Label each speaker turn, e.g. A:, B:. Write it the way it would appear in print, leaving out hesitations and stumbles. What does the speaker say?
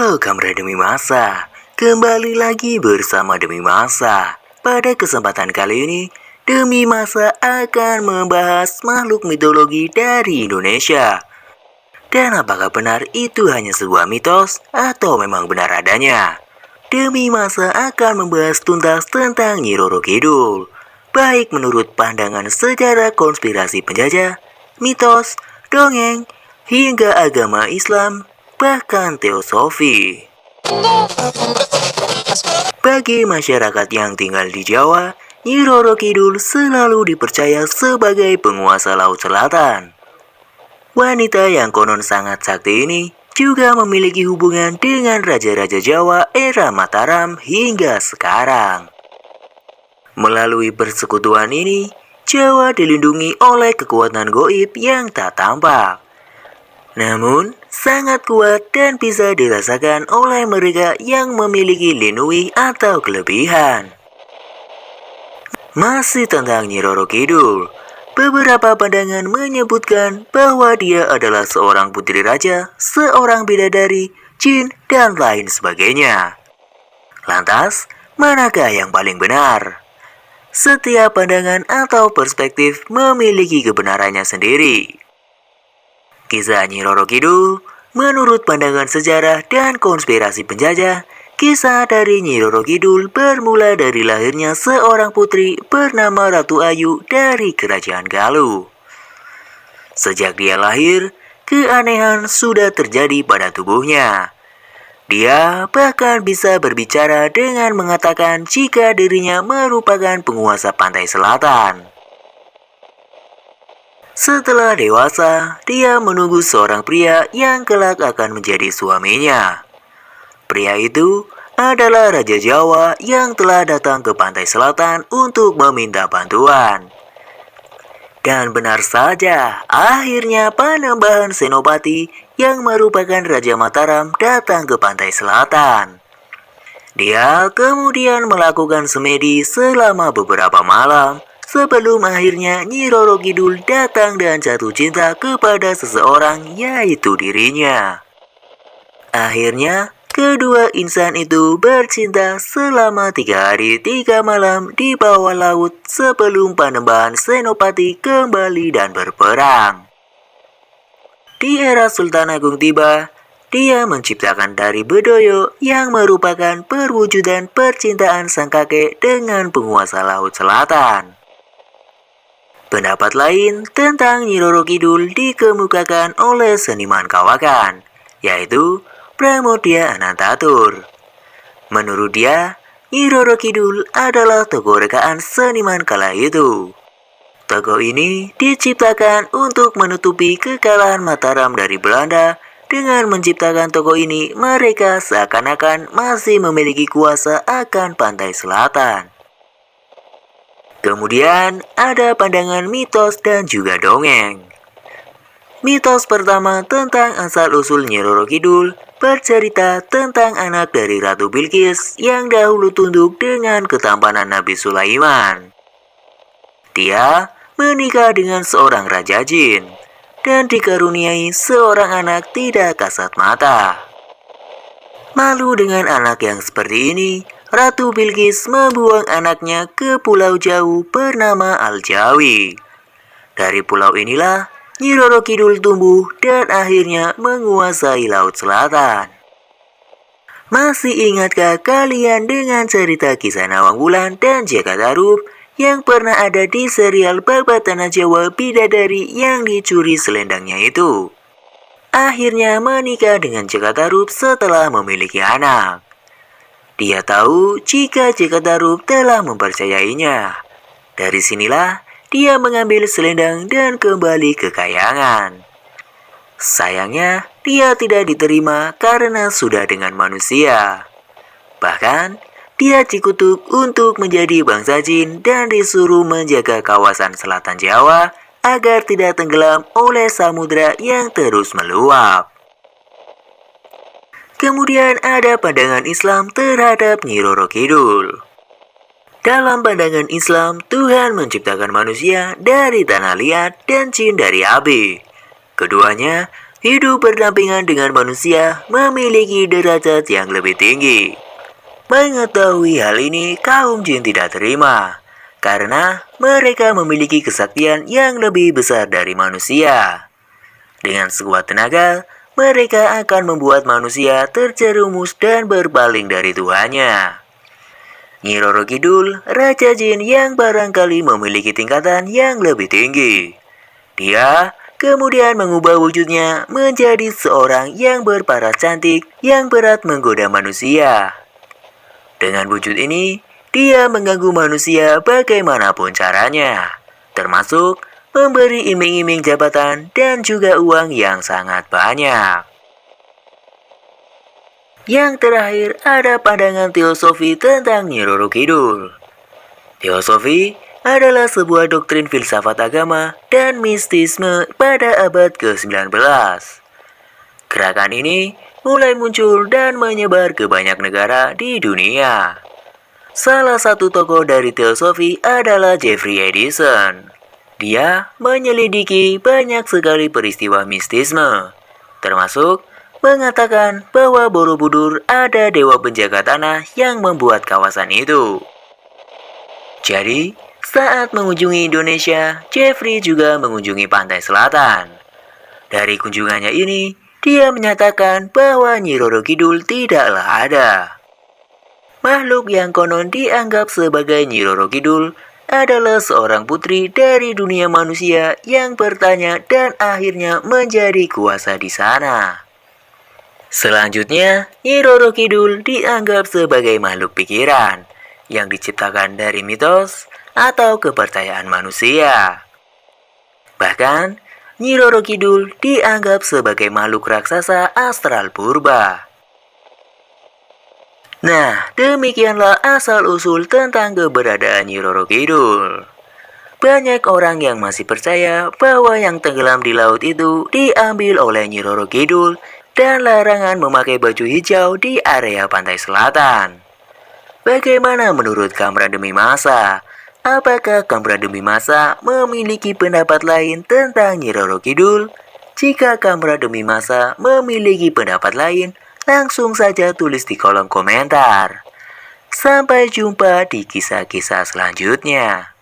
A: Halo kamu Demi Masa, kembali lagi bersama Demi Masa. Pada kesempatan kali ini, Demi Masa akan membahas makhluk mitologi dari Indonesia. Dan apakah benar itu hanya sebuah mitos atau memang benar adanya? Demi Masa akan membahas tuntas tentang Nyi Roro Kidul, baik menurut pandangan sejarah konspirasi penjajah, mitos, dongeng, hingga agama Islam, bahkan teosofi. Bagi masyarakat yang tinggal di Jawa, Nyi Roro Kidul selalu dipercaya sebagai penguasa Laut Selatan. Wanita yang konon sangat sakti ini juga memiliki hubungan dengan raja-raja Jawa era Mataram hingga sekarang. Melalui persekutuan ini, Jawa dilindungi oleh kekuatan goib yang tak tampak. Namun, sangat kuat dan bisa dirasakan oleh mereka yang memiliki linui atau kelebihan. Masih tentang Nyi Roro Kidul, beberapa pandangan menyebutkan bahwa dia adalah seorang putri raja, seorang bidadari, jin, dan lain sebagainya. Lantas, manakah yang paling benar? Setiap pandangan atau perspektif memiliki kebenarannya sendiri. Kisah Nyi Roro Kidul, menurut pandangan sejarah dan konspirasi penjajah, kisah dari Nyi Roro Kidul bermula dari lahirnya seorang putri bernama Ratu Ayu dari Kerajaan Galuh. Sejak dia lahir, keanehan sudah terjadi pada tubuhnya. Dia bahkan bisa berbicara dengan mengatakan jika dirinya merupakan penguasa pantai selatan. Setelah dewasa, dia menunggu seorang pria yang kelak akan menjadi suaminya. Pria itu adalah Raja Jawa yang telah datang ke pantai selatan untuk meminta bantuan. Dan benar saja, akhirnya Panembahan Senopati yang merupakan Raja Mataram datang ke pantai selatan. Dia kemudian melakukan semedi selama beberapa malam, sebelum akhirnya Nyi Roro Kidul datang dan jatuh cinta kepada seseorang, yaitu dirinya. Akhirnya, kedua insan itu bercinta selama 3 hari 3 malam di bawah laut sebelum Panembahan Senopati kembali dan berperang. Di era Sultan Agung tiba, dia menciptakan Tari Bedoyo yang merupakan perwujudan percintaan sang kakek dengan penguasa Laut Selatan. Pendapat lain tentang Nyi Roro Kidul dikemukakan oleh seniman kawakan, yaitu Pramoedya Anantatur. Menurut dia, Nyi Roro Kidul adalah tokoh rekaan seniman kala itu. Tokoh ini diciptakan untuk menutupi kekalahan Mataram dari Belanda. Dengan menciptakan tokoh ini, mereka seakan-akan masih memiliki kuasa akan pantai selatan. Kemudian ada pandangan mitos dan juga dongeng. Mitos pertama tentang asal-usul Nyi Roro Kidul bercerita tentang anak dari Ratu Bilqis yang dahulu tunduk dengan ketampanan Nabi Sulaiman. Dia menikah dengan seorang raja jin dan dikaruniai seorang anak tidak kasat mata. Malu dengan anak yang seperti ini, Ratu Bilqis membuang anaknya ke pulau jauh bernama Al-Jawi. Dari pulau inilah Nyi Roro Kidul tumbuh dan akhirnya menguasai Laut Selatan. Masih ingatkah kalian dengan cerita kisah Nawang Wulan dan Jaka Tarub yang pernah ada di serial Babat Tanah Jawa Bidadari yang dicuri selendangnya itu? Akhirnya menikah dengan Jaka Tarub setelah memiliki anak. Dia tahu jika Jaka Tarub telah mempercayainya. Dari sinilah dia mengambil selendang dan kembali ke kayangan. Sayangnya, dia tidak diterima karena sudah dengan manusia. Bahkan, dia dikutuk untuk menjadi bangsa jin dan disuruh menjaga kawasan selatan Jawa agar tidak tenggelam oleh samudera yang terus meluap. Kemudian ada pandangan Islam terhadap Nyi Roro Kidul. Dalam pandangan Islam, Tuhan menciptakan manusia dari tanah liat dan jin dari api. Keduanya hidup berdampingan dengan manusia memiliki derajat yang lebih tinggi. Mengetahui hal ini, kaum jin tidak terima, karena mereka memiliki kesaktian yang lebih besar dari manusia. Dengan sekuat tenaga, mereka akan membuat manusia terjerumus dan berpaling dari Tuhannya. Nyi Roro Kidul, Raja Jin yang barangkali memiliki tingkatan yang lebih tinggi. Dia kemudian mengubah wujudnya menjadi seorang yang berparas cantik yang berat menggoda manusia. Dengan wujud ini, dia mengganggu manusia bagaimanapun caranya, termasuk memberi iming-iming jabatan dan juga uang yang sangat banyak. Yang terakhir ada pandangan teosofi tentang Nyi Roro Kidul. Teosofi adalah sebuah doktrin filsafat agama dan mistisme pada abad ke-19. Gerakan ini mulai muncul dan menyebar ke banyak negara di dunia. Salah satu tokoh dari teosofi adalah Jeffrey Edison. Dia menyelidiki banyak sekali peristiwa mistisme, termasuk mengatakan bahwa Borobudur ada dewa penjaga tanah yang membuat kawasan itu. Jadi, saat mengunjungi Indonesia, Jeffrey juga mengunjungi pantai selatan. Dari kunjungannya ini, dia menyatakan bahwa Nyi Roro Kidul tidaklah ada. Makhluk yang konon dianggap sebagai Nyi Roro Kidul adalah seorang putri dari dunia manusia yang bertanya dan akhirnya menjadi kuasa di sana. Selanjutnya, Nyi Roro Kidul dianggap sebagai makhluk pikiran yang diciptakan dari mitos atau kepercayaan manusia. Bahkan, Nyi Roro Kidul dianggap sebagai makhluk raksasa astral purba. Nah, demikianlah asal-usul tentang keberadaan Nyi Roro Kidul. Banyak orang yang masih percaya bahwa yang tenggelam di laut itu diambil oleh Nyi Roro Kidul dan larangan memakai baju hijau di area pantai selatan. Bagaimana menurut Kamrademi Masa? Apakah Kamrademi Masa memiliki pendapat lain tentang Nyi Roro Kidul? Jika Kamrademi Masa memiliki pendapat lain, langsung saja tulis di kolom komentar. Sampai jumpa di kisah-kisah selanjutnya.